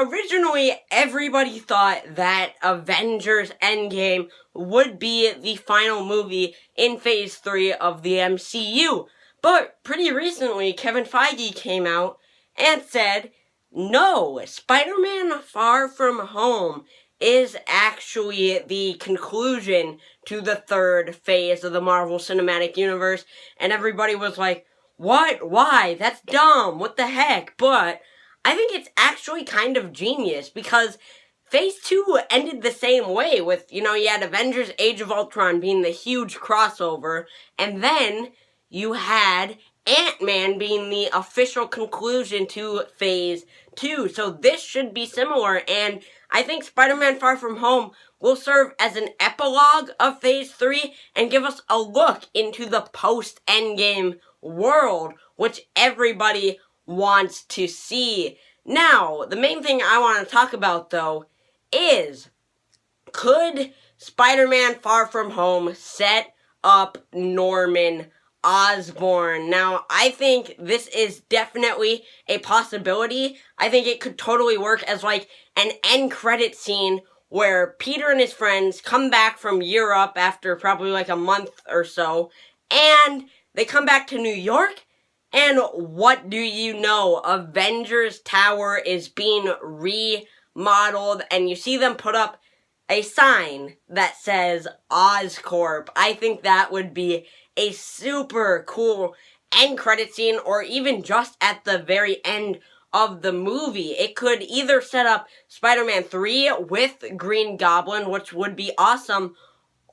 originally everybody thought that Avengers Endgame would be the final movie in Phase 3 of the MCU. But pretty recently, Kevin Feige came out and said, no, Spider-Man Far From Home is actually the conclusion to the third phase of the Marvel Cinematic Universe. And everybody was like, what? Why? That's dumb. What the heck? But I think it's actually kind of genius because Phase 2 ended the same way with, you had Avengers Age of Ultron being the huge crossover, and then you had Ant-Man being the official conclusion to Phase 2. So this should be similar, and I think Spider-Man Far From Home will serve as an epilogue of Phase 3 and give us a look into the post-Endgame world, which everybody wants to see. Now, the main thing I want to talk about, though, is could Spider-Man Far From Home set up Norman Osborn? Now, I think this is definitely a possibility. I think it could totally work as like an end credit scene where Peter and his friends come back from Europe after probably like a month or so, and they come back to New York, and what do you know? Avengers Tower is being remodeled, and you see them put up a sign that says Oscorp. I think that would be a super cool end credit scene, or even just at the very end of the movie. It could either set up Spider-Man 3 with Green Goblin, which would be awesome,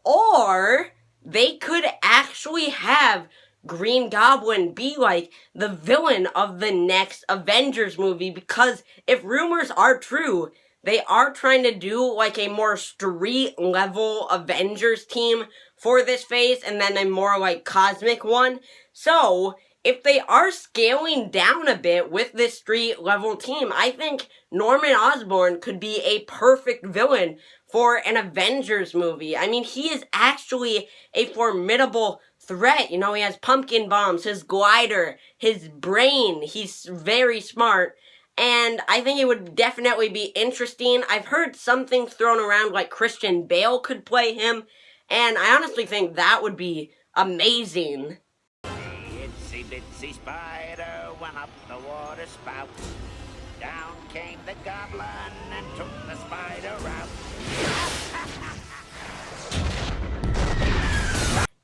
or they could actually have Green Goblin be like the villain of the next Avengers movie, because if rumors are true, they are trying to do like a more street level Avengers team for this phase and then a more like cosmic one. So if they are scaling down a bit with this street level team, I think Norman Osborn could be a perfect villain for an Avengers movie. I mean, he is actually a formidable threat. He has pumpkin bombs, his glider, his brain. He's very smart. And I think it would definitely be interesting. I've heard some things thrown around like Christian Bale could play him. And I honestly think that would be amazing. Itsy bitsy spider went up the water spout. Down came the goblin and took the spider out.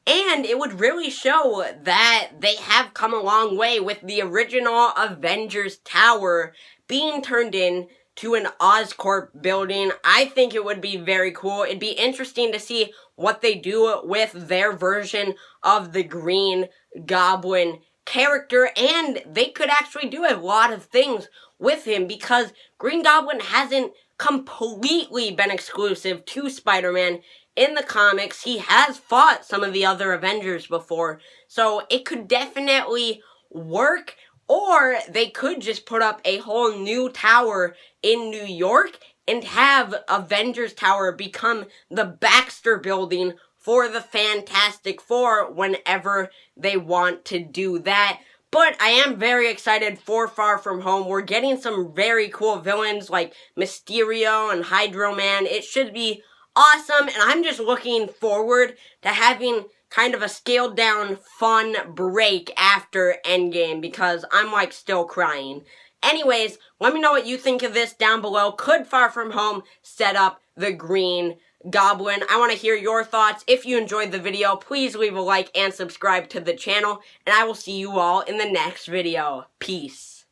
And it would really show that they have come a long way with the original Avengers Tower being turned into an Oscorp building. I think it would be very cool. It'd be interesting to see what they do with their version of the Green Goblin character, and they could actually do a lot of things with him because Green Goblin hasn't completely been exclusive to Spider-Man. In the comics, he has fought some of the other Avengers before, so it could definitely work. Or they could just put up a whole new tower in New York and have Avengers Tower become the Baxter Building for the Fantastic Four whenever they want to do that. But I am very excited for Far From Home. We're getting some very cool villains like Mysterio and Hydro Man. It should be awesome, and I'm just looking forward to having kind of a scaled down fun break after Endgame because I'm like still crying. Anyways, let me know what you think of this down below. Could Far From Home set up the Green Goblin? I want to hear your thoughts. If you enjoyed the video, please leave a like and subscribe to the channel, and I will see you all in the next video. Peace.